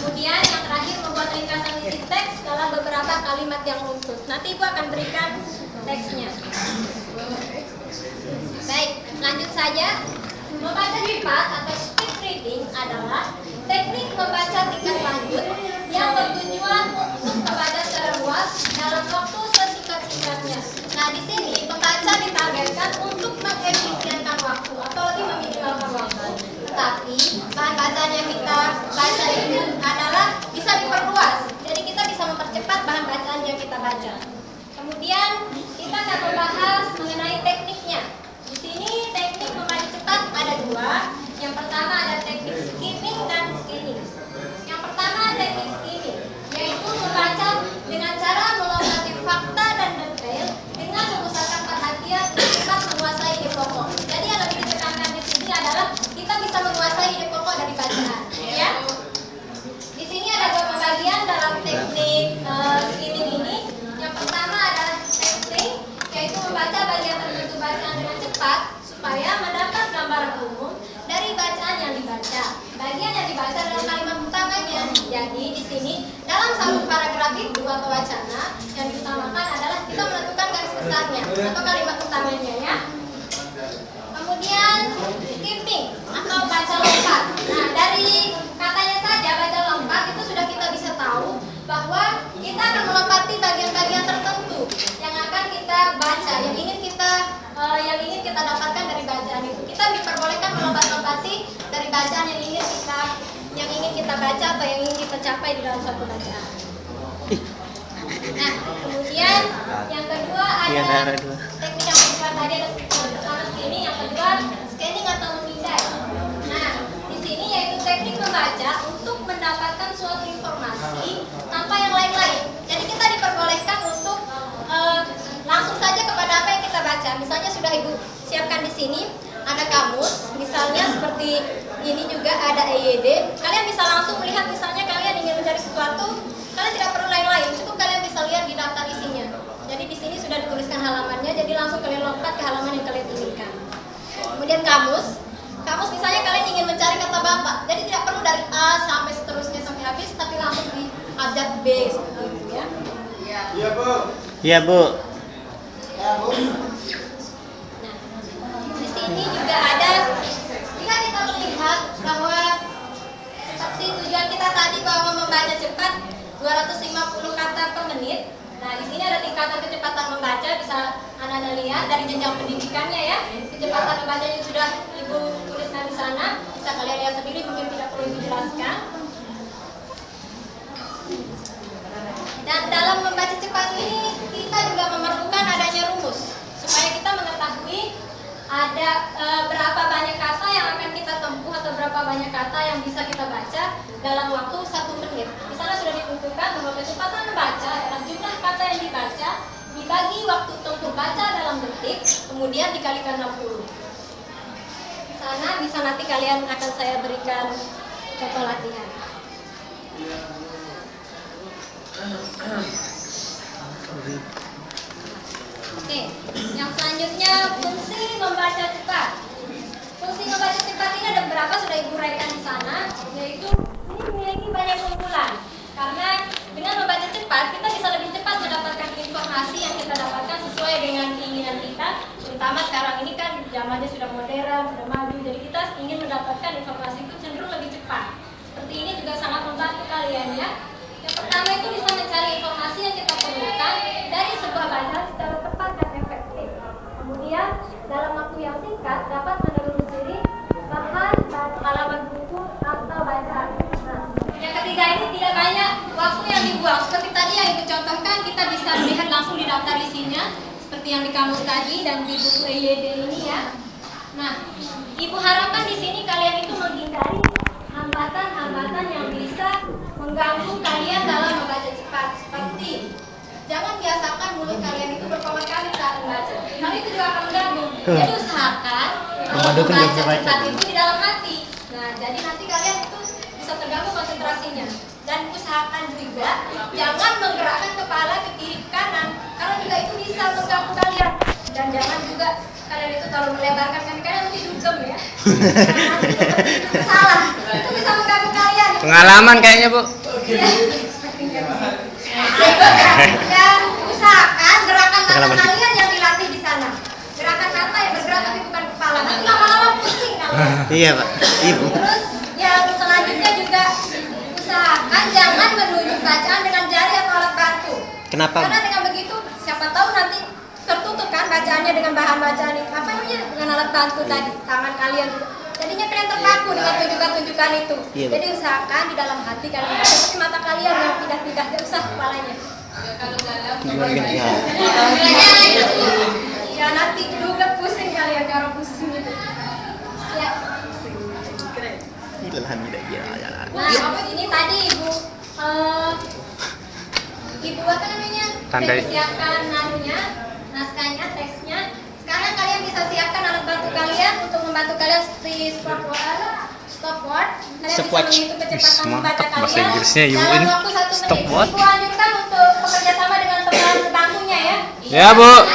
Kemudian yang terakhir membuat ringkasan isi teks dalam beberapa kalimat yang khusus. Nanti Ibu akan berikan teksnya. Baik, lanjut saja. Membaca cepat atau speed reading adalah teknik membaca tingkat lanjut yang bertujuan untuk membaca secara luas dalam waktu sesingkat-singkatnya. Nah, di sini pembaca ditargetkan untuk mengefisienkan waktu atau lebih meminimalkan waktu. Tetapi bahan bacaan yang kita baca itu adalah bisa diperluas. Jadi kita bisa mempercepat bahan bacaan yang kita baca. Kemudian kita akan membahas mengenai tekniknya. Di sini teknik membaca cepat ada dua. Yang pertama ada teknik skimming dan scanning. Yang pertama teknik skimming, yaitu membaca dengan cara melompati fakta dan detail dengan memusatkan perhatian cepat menguasai ide pokok. Jadi yang lebih ditekankan di sini adalah kita bisa menguasai ide pokok dari bacaan. Ya. Di sini ada dua pembagian dalam teknik skimming ini. Yang pertama adalah texting, yaitu membaca bagian tertentu bacaan dengan cepat supaya mendapat gambaran umum dari bacaan yang dibaca. Bagian yang dibaca adalah kalimat utamanya. Jadi di sini dalam satu paragraf itu atau wacana yang diutamakan adalah kita menentukan garis besarnya atau kalimat utamanya ya. Kemudian skipping atau baca lompat. Nah, dari katanya saja baca lompat itu sudah kita bisa tahu bahwa kita akan melompati bagian-bagian tertentu yang akan kita baca, yang ingin kita dapatkan dari bacaan itu. Kita diperbolehkan melompat-lompati dari bacaan yang ingin kita baca atau yang ingin kita capai di dalam suatu bacaan. Nah, kemudian yang kedua ada teknik yang kedua tadi ada pertama scanning, yang kedua scanning atau memindai. Nah, di sini yaitu teknik membaca untuk mendapatkan suatu informasi tanpa yang lain-lain. Jadi kita diperbolehkan untuk langsung saja kepada apa yang kita baca. Misalnya sudah Ibu siapkan di sini ada kamus, misalnya seperti ini juga ada EYD. Kalian bisa langsung melihat, misalnya kalian ingin mencari sesuatu, kalian tidak perlu lain-lain, cukup kalian bisa lihat di daftar isinya. Jadi di sini sudah dituliskan halamannya, jadi langsung kalian lompat ke halaman yang kalian inginkan. Kemudian kamus misalnya kalian ingin mencari kata bapak, jadi tidak perlu dari A sampai seterusnya sampai habis, tapi langsung di abjad B gitu ya. Iya Bu. Iya Bu. Di sini juga ada, jika kita melihat bahwa seperti tujuan kita tadi bahwa membaca cepat 250 kata per menit. Nah, di sini ada tingkatan kecepatan membaca, bisa Anda lihat dari jenjang pendidikannya ya. Kecepatan membacanya sudah Ibu tuliskan di sana, bisa kalian lihat sendiri, mungkin tidak perlu Ibu jelaskan. Dan dalam membaca cepat ini kita juga memerlukan adanya rumus supaya kita mengetahui ada berapa banyak kata yang akan kita tempuh atau berapa banyak kata yang bisa kita baca dalam waktu 1 menit. Di sana sudah ditentukan bahwa kecepatan membaca adalah jumlah kata yang dibaca dibagi waktu tempuh baca dalam detik, kemudian dikalikan 60. Di sana bisa nanti kalian akan saya berikan contoh latihan. Oke, yang selanjutnya fungsi membaca cepat. Fungsi membaca cepat ini ada beberapa, sudah Ibu uraikan di sana, yaitu ini memiliki banyak keunggulan. Karena dengan membaca cepat kita bisa lebih cepat mendapatkan informasi yang kita dapatkan sesuai dengan keinginan kita. Terutama sekarang ini kan zamannya sudah modern, sudah maju, jadi kita ingin mendapatkan informasi itu cenderung lebih cepat. Seperti ini juga sangat membantu kalian ya. Yang pertama itu bisa mencari informasi yang kita perlukan dari sebuah bacaan secara tepat dan efektif. Kemudian dalam waktu yang singkat dapat menelusuri bahan halaman buku atau bacaan. Nah, yang ketiga ini tidak banyak waktu yang dibuang. Seperti tadi yang Ibu contohkan, kita bisa melihat langsung di daftar isinya, seperti yang di kamus tadi dan di buku EYD ini ya. Nah, Ibu harapkan di sini kalian itu menghindari hambatan-hambatan yang bisa mengganggu kalian dalam membaca cepat. Seperti jangan biasakan mulut kalian itu berkomentar saat membaca. Hal itu juga akan mengganggu. Jadi usahakan membaca cepat itu di dalam hati. Nah, jadi nanti kalian itu bisa terganggu konsentrasinya. Dan usahakan juga jangan menggerakkan kepala ke kiri ke kanan, karena juga itu bisa mengganggu kalian. Dan jangan juga kalian itu terlalu melebarkan kaki kalian, nanti dugem ya. Salah, itu bisa mengganggu kalian. Pengalaman kayaknya, Bu. Dan usahakan gerakan mata kalian yang dilatih di sana. Gerakan mata yang bergerak tapi bukan kepala. Nanti lama-lama pusing kalian. Iya, Pak. Ibu. Terus yang selanjutnya juga usahakan jangan menunjuk bacaan dengan jari atau alat bantu. Kenapa? Karena dengan begitu siapa tahu nanti tertutup kan bacaannya dengan bahan bacaan apa namanya dengan alat bantu tadi tangan kalian juga. Jadinya kalian terpaku dengan tunjukan-tunjukan itu. Iya, Jadi usahakan di dalam hati kalian baca, tapi mata kalian yang pindah-pindah, gak usah kepalanya. Ya nanti juga pusing kalian kalau pusing itu. Ya. Nah, ini tadi ibu ibu apa namanya? Tandai. Siapkan naruhnya, naskahnya, teksnya. Sekarang kalian bisa siapkan alat bantu kalian untuk membantu kalian seperti stopwatch. Kalian bisa menghitung kecepatan membaca kalian. Bahasa Inggrisnya ibu dalam ini. waktu 1 menit. Stopwatch. Ibu anjurkan untuk bekerja sama dengan teman sebangkunya ya. Ya, Bu.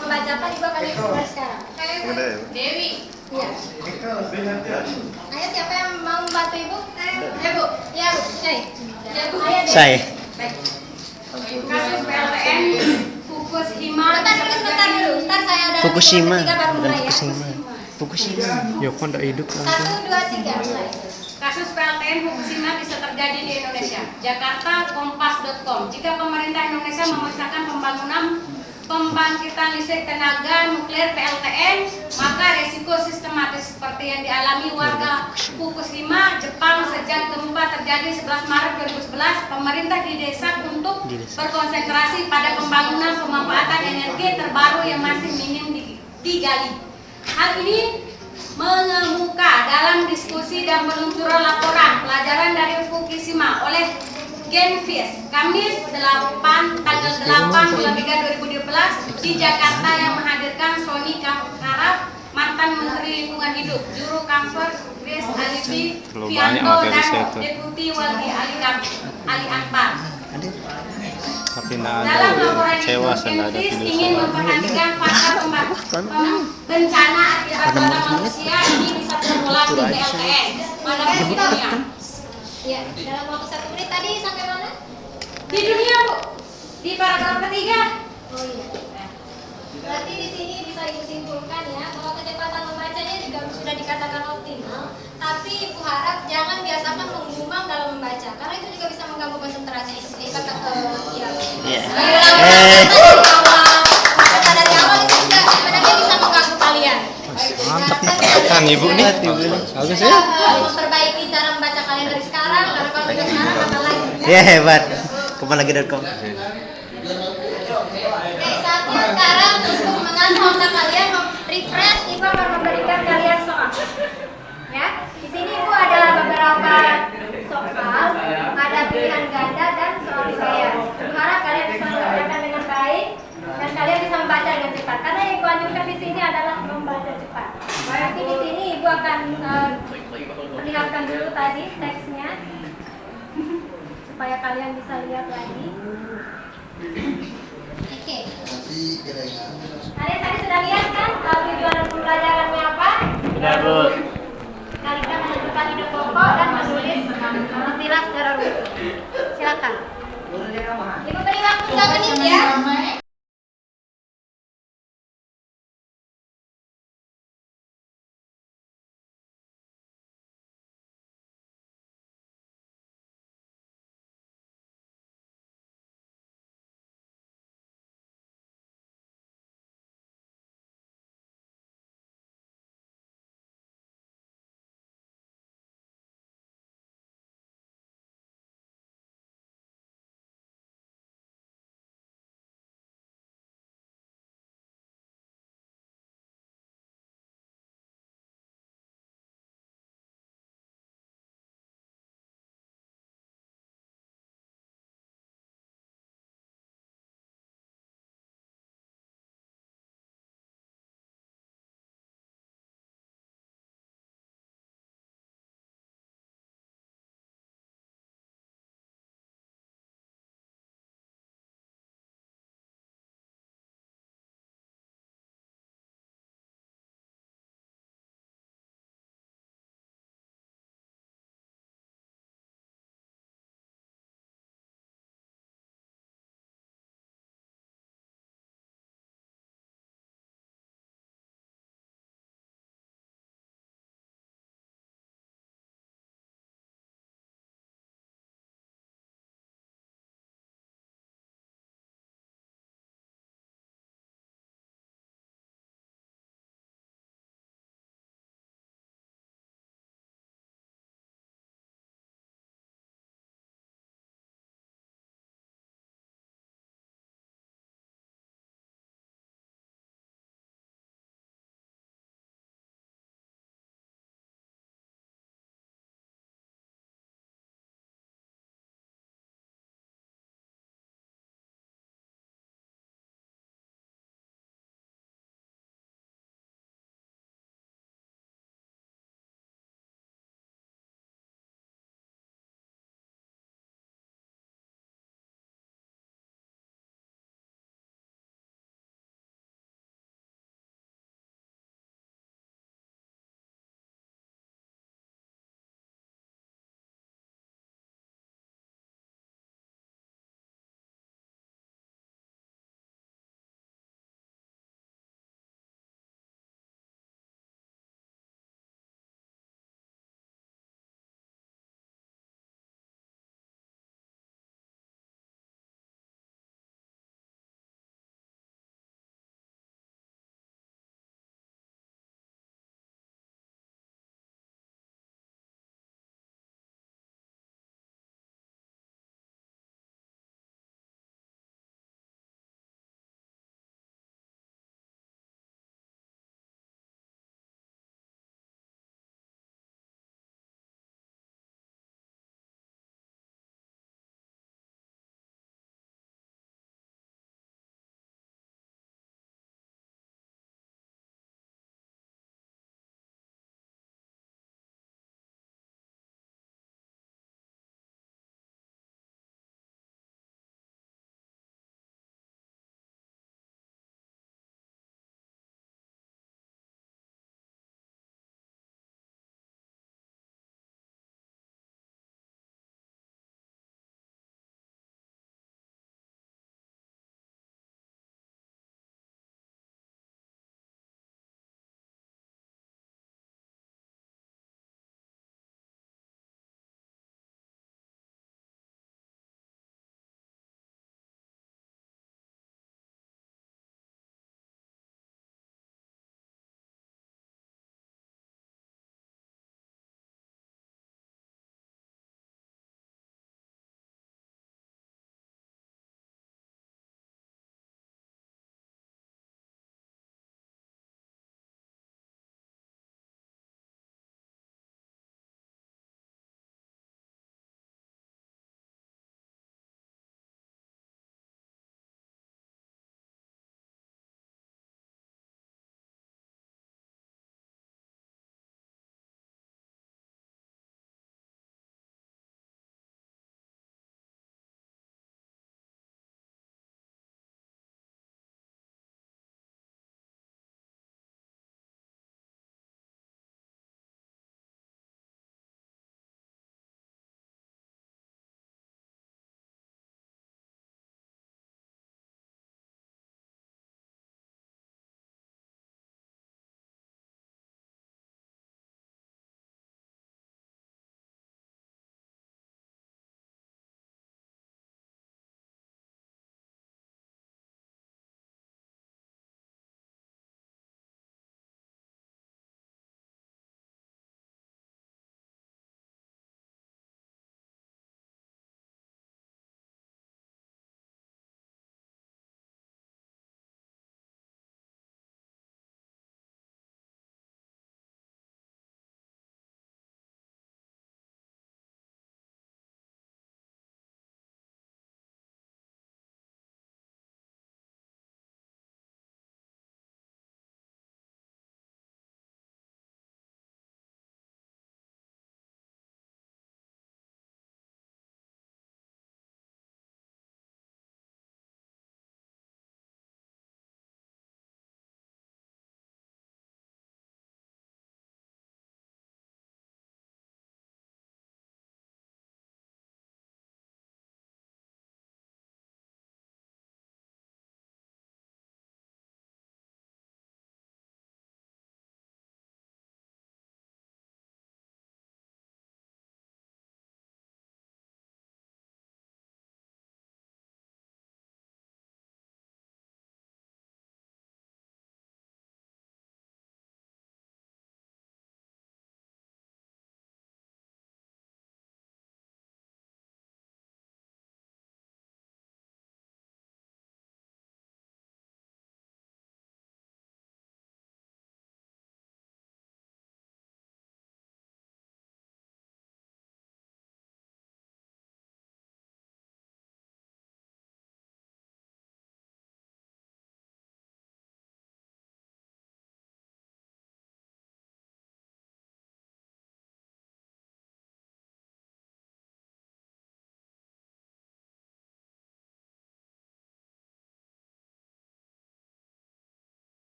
Membacakan ibu akan mulai sekarang. Dewi. Iya. Ayo siapa yang mau membantu ibu? Bu. Ya, Bu. Ya, Bu. Ayo, Dewi. Saya. Kasus PLTN Fukushima. Bentar dulu. Ntar saya ada Fukushima, ketiga baru bukan mulai ya. Fukushima. Fukushima. Ya, kok ndak hidup 1, 2, 3 mulai. Kasus PLTN Fukushima bisa terjadi di Indonesia. Jakarta, Kompas.com. Jika pemerintah Indonesia memaksakan pembangunan pembangkitan listrik tenaga nuklir PLTN, maka resiko sistematis seperti yang dialami warga Fukushima, Jepang sejak gempa terjadi 11 Maret 2011, pemerintah didesak untuk berkonsentrasi pada pembangunan pemanfaatan energi terbaru yang masih minim digali. Hal ini mengemuka dalam diskusi dan peluncuran laporan pelajaran dari Fukushima oleh Genfis Kamis tanggal 8 bulan 3 2012 di Jakarta yang menghadirkan Sony Karaf, mantan Menteri Lingkungan Hidup, Juru Kamper Chris Alifi Fianto dan Deputi Wali Ali Akbar. Tapi nggak Dalam ada. laporan itu, Kecewa saya ada Genfis ingin memperhatikan faktor bencana akibat pada manusia ini bisa terulang di PLTN pada dunia. Ya, dalam waktu 1 menit tadi sampai mana? Di dunia, Bu. Di paragraf ketiga. Oh iya. Berarti di sini bisa ibu simpulkan ya bahwa kecepatan membacanya juga sudah dikatakan optimal, tapi ibu harap jangan biasakan menggumam dalam membaca karena itu juga bisa mengganggu konsentrasi seperti kata ya. Kata dari awal itu juga sebenarnya bisa mengganggu kalian. Mantap kan ibu nih. Bagus ya. Memperbaiki cara membaca kalian dari sekarang, karena kalau tidak sekarang akan lagi. Ya hebat. Kepalagi.com. Oke, saatnya sekarang untuk mengasah otak kalian, refresh, ibu akan memberikan kalian soal. Ya, di sini ibu ada beberapa soal, ada pilihan ganda dan soal riwayat. Ibu harap kalian bisa mengerjakan dengan baik dan kalian bisa membaca dengan cepat. Karena yang ibu anjurkan di sini adalah membaca cepat. Nanti di sini ibu akan perlihatkan dulu tadi teksnya supaya kalian bisa lihat lagi. Oke. Kalian tadi sudah lihat kan tujuan pembelajarannya apa? Sudah, Bu.